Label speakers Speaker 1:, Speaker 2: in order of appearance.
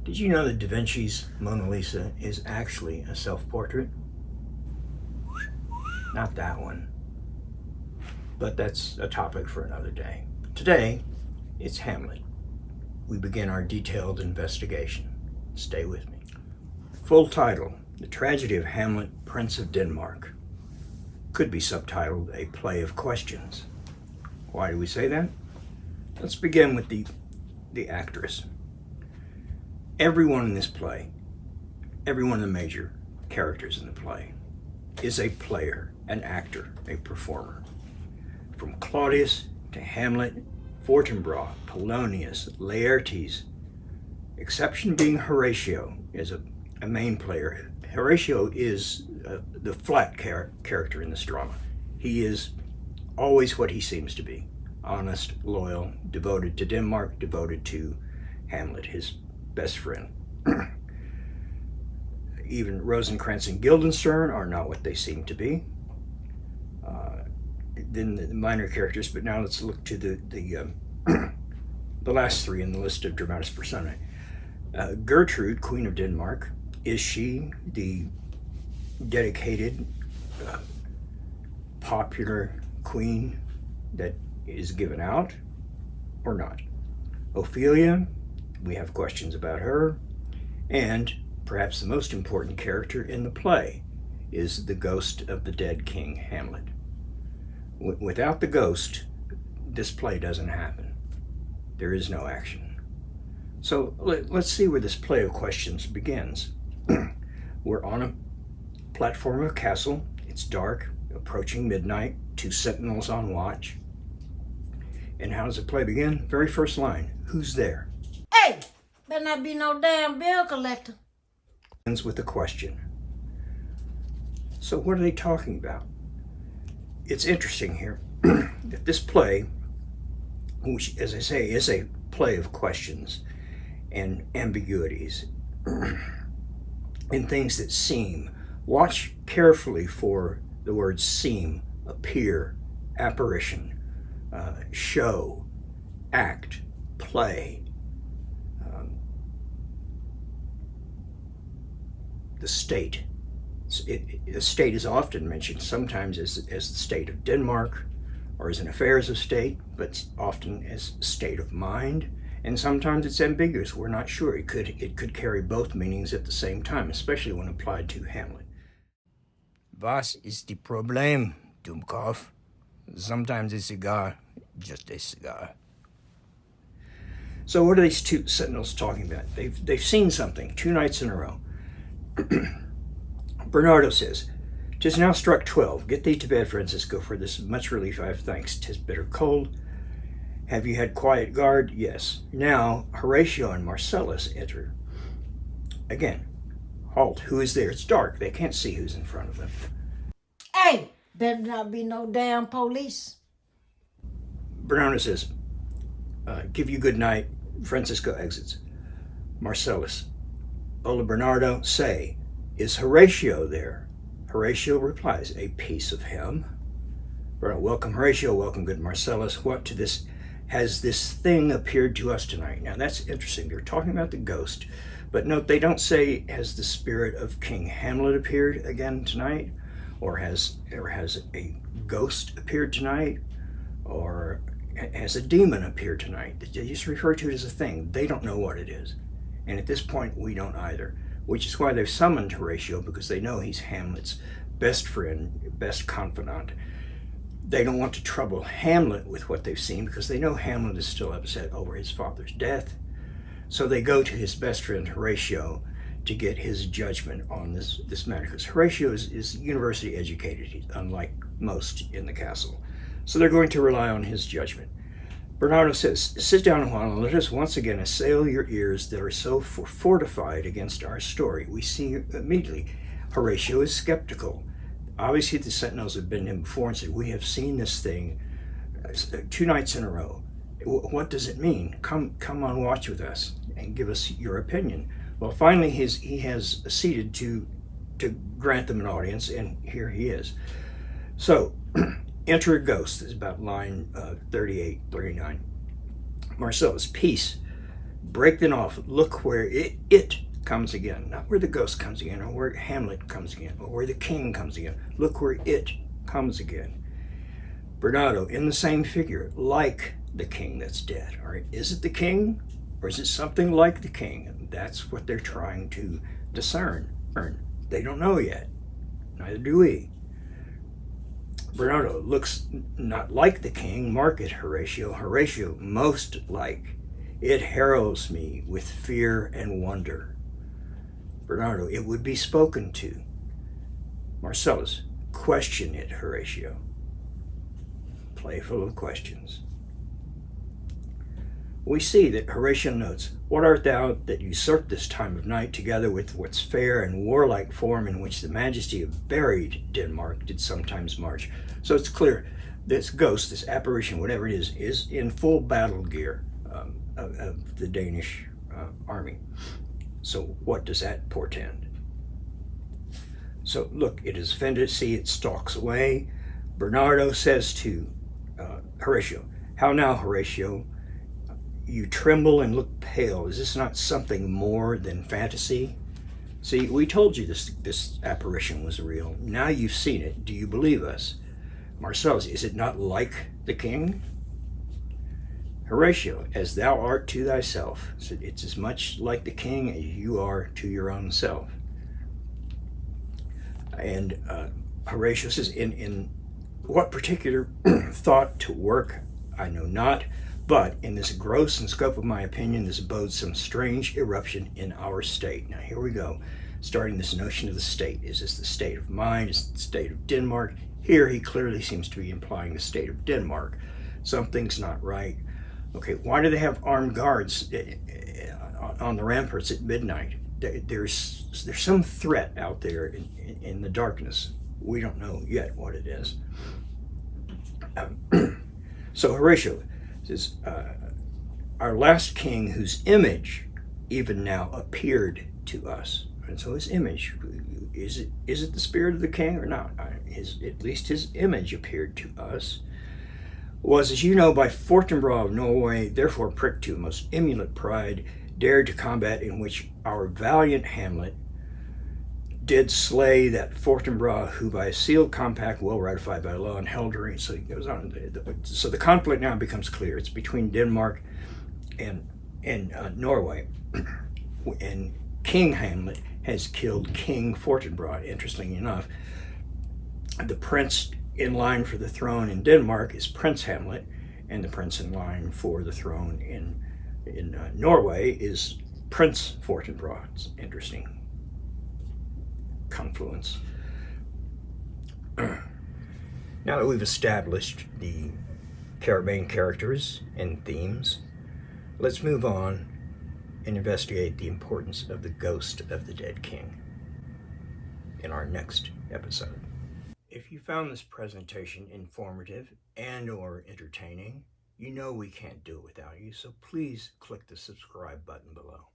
Speaker 1: Did you know that Da Vinci's Mona Lisa is actually a self-portrait? Not that one. But that's a topic for another day. Today, it's Hamlet. We begin our detailed investigation. Stay with me. Full title: The Tragedy of Hamlet, Prince of Denmark. Could be subtitled A Play of Questions. Why do we say that? Let's begin with the actress. Everyone in this play, every one of the major characters in the play, is a player, an actor, a performer. From Claudius to Hamlet, Fortinbras, Polonius, Laertes, exception being Horatio, is a main player. Horatio is the flat character in this drama. He is always what he seems to be: honest, loyal, devoted to Denmark, devoted to Hamlet, his best friend. Even Rosencrantz and Guildenstern are not what they seem to be. Then the minor characters, but now let's look to the last three in the list of dramatis personae. Gertrude, Queen of Denmark, is she the dedicated, popular queen that is given out, or not? Ophelia, we have questions about her. And perhaps the most important character in the play is the ghost of the dead king, Hamlet. Without the ghost, this play doesn't happen. There is no action. So let's see where this play of questions begins. We're on a platform of a castle. It's dark, approaching midnight, 2 sentinels on watch. And how does the play begin? Very first line: who's there?
Speaker 2: Hey, better not be no damn bill collector.
Speaker 1: Ends with a question. So what are they talking about? It's interesting here that this play, which, as I say, is a play of questions and ambiguities and things that seem. Watch carefully for the words seem, appear, apparition, show, act, play. The state. The state is often mentioned, sometimes as the state of Denmark, or as an affairs of state, but often as state of mind. And sometimes it's ambiguous. We're not sure. It could carry both meanings at the same time, especially when applied to Hamlet. Was ist die Problem, Dummkopf? Sometimes a cigar, just a cigar. So what are these 2 sentinels talking about? They've seen something 2 nights in a row. Bernardo says, "'Tis now struck 12. Get thee to bed, Francisco, for this much relief I have thanks. 'Tis bitter cold. Have you had quiet guard? Yes. Now Horatio and Marcellus enter. Again, halt. Who is there? It's dark. They can't see who's in front of them.
Speaker 2: Hey, better not be no damn police."
Speaker 1: Bernardo says, "Give you good night." Francisco exits. Marcellus, "Ola Bernardo, say, is Horatio there?" Horatio replies, "A piece of him." Bernardo, "Welcome, Horatio. Welcome, good Marcellus. What to this has this thing appeared to us tonight?" Now that's interesting. They're talking about the ghost, but note they don't say, has the spirit of King Hamlet appeared again tonight, or has a ghost appeared tonight, or has a demon appeared tonight. They just refer to it as a thing. They don't know what it is. And at this point, we don't either, which is why they've summoned Horatio, because they know he's Hamlet's best friend, best confidant. They don't want to trouble Hamlet with what they've seen, because they know Hamlet is still upset over his father's death. So they go to his best friend Horatio to get his judgment on this matter, because Horatio is university educated. He's unlike most in the castle. So they're going to rely on his judgment. Bernardo says, "Sit down a while and let us once again assail your ears that are so fortified against our story." We see immediately Horatio is skeptical. Obviously the sentinels have been to him before and said, "We have seen this thing 2 nights in a row. What does it mean? Come on watch with us and give us your opinion." Well, finally he has acceded to grant them an audience, and here he is. So enter a ghost. This is about line 38, 39. Marcellus, "Peace. break them off. Look where it comes again, not where the ghost comes again, or where Hamlet comes again, or where the king comes again. Look where it comes again. Bernardo, in the same figure, like the king that's dead. All right, is it the king, or is it something like the king? And that's what they're trying to discern. They don't know yet. Neither do we. Bernardo looks not like the king. Mark it, Horatio. Horatio, most like. It harrows me with fear and wonder. Bernardo, it would be spoken to. Marcellus, question it, Horatio. Playful of questions. We see that Horatio notes, what art thou that usurp this time of night together with what's fair and warlike form in which the majesty of buried Denmark did sometimes march? So it's clear this ghost, this apparition, whatever it is in full battle gear of the Danish army. So what does that portend? So look, it is offended. See, it stalks away. Bernardo says to Horatio, how now, Horatio? You tremble and look pale. Is this not something more than fantasy? See, we told you this apparition was real. Now you've seen it. Do you believe us? Marcellus, is it not like the king? Horatio, as thou art to thyself. So it's as much like the king as you are to your own self. And Horatio says, in what particular thought to work, I know not, but in this gross and scope of my opinion, this bodes some strange eruption in our state. Now here we go, starting this notion of the state. Is this the state of mind? Is it the state of Denmark? Here he clearly seems to be implying the state of Denmark. Something's not right. Okay, why do they have armed guards on the ramparts at midnight? There's some threat out there in the darkness. We don't know yet what it is. So Horatio says, our last king whose image even now appeared to us. And so his image, is it the spirit of the king or not? At least his image appeared to us. Was, as you know, by Fortinbras of Norway, therefore pricked to most emulate pride, dared to combat in which our valiant Hamlet did slay that Fortinbras, who by a sealed compact well ratified by law and held her. So he goes on. So the conflict now becomes clear. It's between Denmark and Norway, and King Hamlet has killed King Fortinbras. Interestingly enough, the prince in line for the throne in Denmark is Prince Hamlet, and the prince in line for the throne in Norway is Prince Fortinbras. It's interesting confluence. Now that we've established the main characters and themes, let's move on and investigate the importance of the ghost of the dead king in our next episode. If you found this presentation informative and or entertaining, you know we can't do it without you, so please click the subscribe button below.